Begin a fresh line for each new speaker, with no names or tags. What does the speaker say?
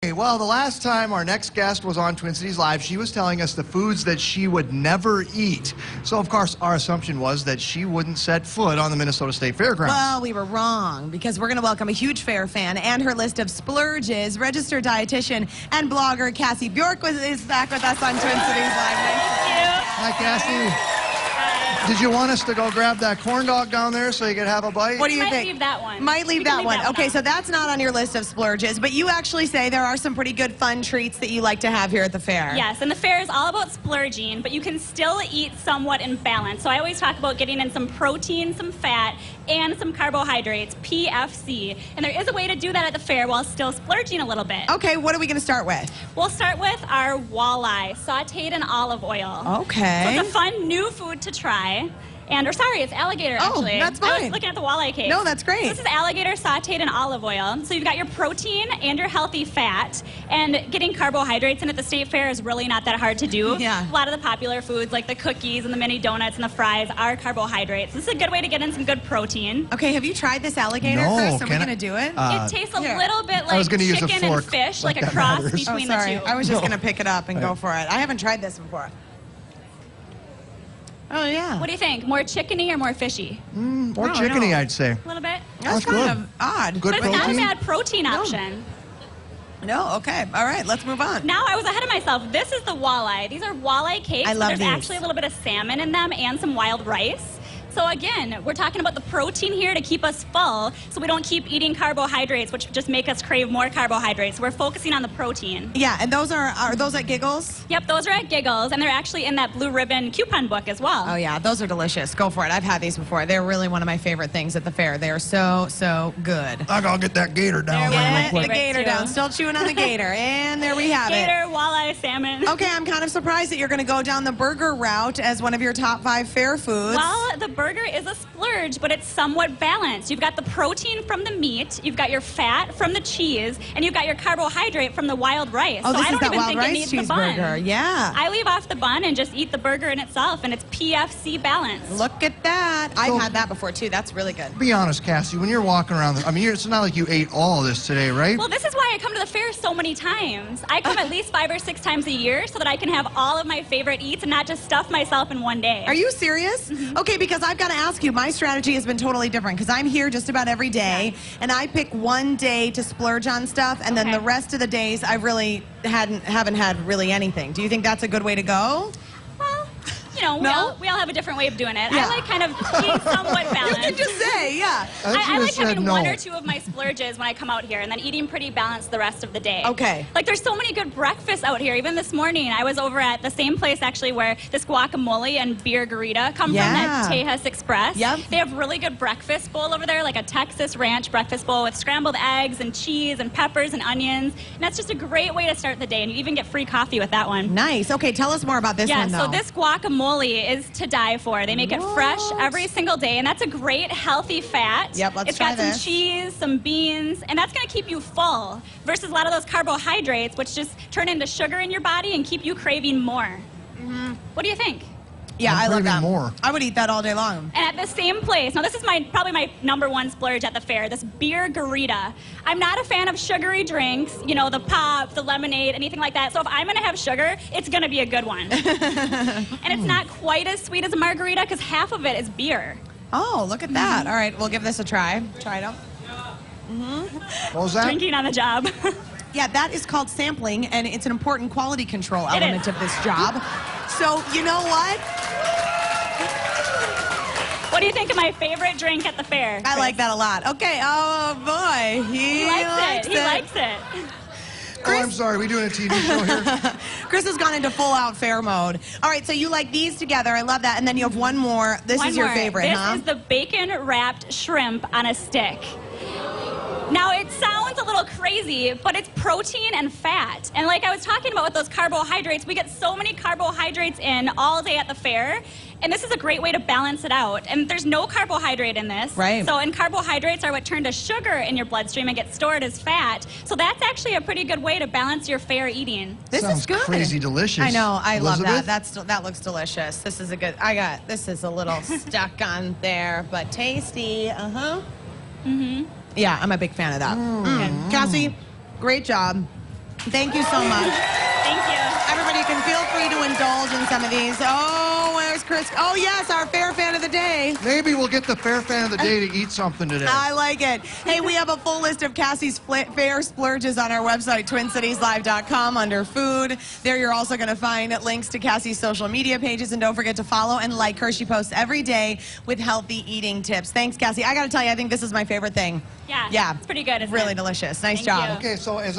Okay, well, the last time our next guest was on Twin Cities Live, she was telling us the foods that she would never eat. So, of course, our assumption was that she wouldn't set foot on the Minnesota State Fairgrounds.
Well, we were wrong, because we're going to welcome a huge fair fan and her list of splurges. Registered dietitian and blogger Cassie Bjork is back with us on Twin Cities Live.
Thank you.
Hi, Cassie. Did you want us to go grab that corn dog down there so you could have a bite?
What do you
Might
think?
leave that one.
Might leave
We can
that one. Okay,
out.
so that's not on your list of splurges, but you actually say there are some pretty good fun treats that you like to have here at the fair.
Yes, and the fair is all about splurging, but you can still eat somewhat in balance. So I always talk about getting in some protein, some fat, and some carbohydrates, PFC. And there is a way to do that at the fair while still splurging a little bit.
Okay, what are we going to start with?
We'll start with our walleye, sauteed in olive oil.
Okay.
So it's a fun new food to try. It's alligator,
Oh,
actually.
that's
I
fine.
was looking at the walleye cake.
No, that's great.
So this is alligator sauteed in olive oil. So you've got your protein and your healthy fat. And getting carbohydrates in at the state fair is really not that hard to do.
Yeah.
A lot of the popular foods like the cookies and the mini donuts and the fries are carbohydrates. This is a good way to get in some good protein.
Okay, have you tried this alligator,
No,
Chris? Are we
can I-
going to do it?
It tastes a
here.
little bit
I was
like
gonna use a
chicken and
fork,
fish,
like
like a
that
cross
matters.
between
sorry.
the two.
I was just
No.
going to pick it up and go for it. I haven't tried this before. Oh, yeah.
What do you think? More chickeny or more fishy?
More
No,
chickeny,
no.
I'd say.
A little bit?
That's
That's
kind
good.
of odd.
Good
But it's not a
protein?
bad protein option.
No, okay. All right, let's move on.
Now I was ahead of myself. This is the walleye. These are walleye cakes.
I love
There's
these.
actually a little bit of salmon in them and some wild rice. So again, we're talking about the protein here to keep us full so we don't keep eating carbohydrates, which just make us crave more carbohydrates. We're focusing on the protein.
Yeah, and those are those at Giggles?
Yep, those are at Giggles, and they're actually in that blue ribbon coupon book as well.
Oh, yeah, those are delicious. Go for it. I've had these before. They're really one of my favorite things at the fair. They are so, so good.
I gotta get that gator down
There
there
we
real
go.
Get
quick.
the gator
too.
down. Still chewing on the gator. And there we have
Gator, walleye, salmon.
it. Okay, I'm kind of surprised that you're going to go down the burger route as one of your top 5 fair foods.
Well, the burger is a splurge, but it's somewhat balanced. You've got the protein from the meat, you've got your fat from the cheese, and you've got your carbohydrate from the wild rice.
Oh,
so
this
I
is
don't
that
even
wild
think it
rice
needs the bun.
cheeseburger. Yeah.
I leave off the bun and just eat the burger in itself, and it's PFC balanced.
Look at that. I've
So-
had that before, too. That's really good.
Be honest, Cassie, when you're walking around, it's not like you ate all of this today, right?
Well, this is why I come to the fair so many times. I come at least 5 or 6 times a year so that I can have all of my favorite eats and not just stuff myself in one day.
Are you serious? Okay, because I've got to ask you, my strategy has been totally different because I'm here just about every day, and I pick one day to splurge on stuff, and then
Okay.
the rest of the days I really haven't had really anything. Do you think that's a good way to go?
Well, you know,
No?
we all have a different way of doing it.
Yeah.
I like kind of being somewhat balanced.
You can just say, yeah.
I think
I
you
like
just said
having
no.
one or two of my splurges when I come out here and then eating pretty balanced the rest of the day.
Okay.
Like there's so many good breakfasts out here. Even this morning, I was over at the same place actually where this guacamole and beer garita come
Yeah.
from, that Tejas Express.
Yep.
They have really good breakfast bowl over there, like a Texas ranch breakfast bowl with scrambled eggs and cheese and peppers and onions. And that's just a great way to start the day. And you even get free coffee with that one.
Nice. Okay, tell us more about this
Yeah,
one, though.
so this guacamole is to die for. They make it fresh
What?
every single day, and that's a great healthy fat.
Yep, let's
It's got
try
some
this.
cheese, some beans, and that's going to keep you full versus a lot of those carbohydrates, which just turn into sugar in your body and keep you craving more. What do you think?
Yeah,
I'm
I love
craving
that.
more.
I would eat that all day long.
And at the same place, now this is probably my #1 splurge at the fair, this beer garita. I'm not a fan of sugary drinks, you know, the pop, the lemonade, anything like that. So if I'm gonna have sugar, it's gonna be a good one. And it's not quite as sweet as a margarita because half of it is beer.
Oh, look at that. All right, we'll give this a try. Try it out.
What was that?
Drinking on the job.
Yeah, that is called sampling, and it's an important quality control
It
element
is.
of this job. So, you know what?
What do you think of my favorite drink at the fair?
I like that a lot. Okay, oh boy.
He likes it. He likes it.
Oh, I'm sorry. We doing a TV show here?
Chris has gone into full-out fair mode. All right, so you like these together. I love that. And then you have one more. This
One
is your
more.
favorite,
This
huh?
is the bacon-wrapped shrimp on a stick. Now, it sounds a little crazy, but it's protein and fat. And like I was talking about with those carbohydrates, we get so many carbohydrates in all day at the fair. And this is a great way to balance it out. And there's no carbohydrate in this.
Right.
So, and carbohydrates are what turn to sugar in your bloodstream and get stored as fat. So that's actually a pretty good way to balance your fair eating.
This
Sounds
is good.
crazy delicious.
I know. I love that.
Elizabeth?
That looks delicious. This is a good. This is a little stuck on there, but tasty. Yeah, I'm a big fan of that. Cassie, great job. Thank you so much.
Thank you.
Everybody, you can feel free to indulge in some of these. Oh, where's Chris? Oh, yes, our fair fan of the day.
Maybe we'll get the fair fan of the day to eat something today.
I like it. Hey, we have a full list of Cassie's fair splurges on our website, TwinCitiesLive.com, under food. There you're also going to find links to Cassie's social media pages, and don't forget to follow and like her. She posts every day with healthy eating tips. Thanks, Cassie. I got to tell you, I think this is my favorite thing.
Yeah.
Yeah.
It's pretty good, isn't
Really
it?
delicious. Nice
Thank
job.
you.
Okay, so as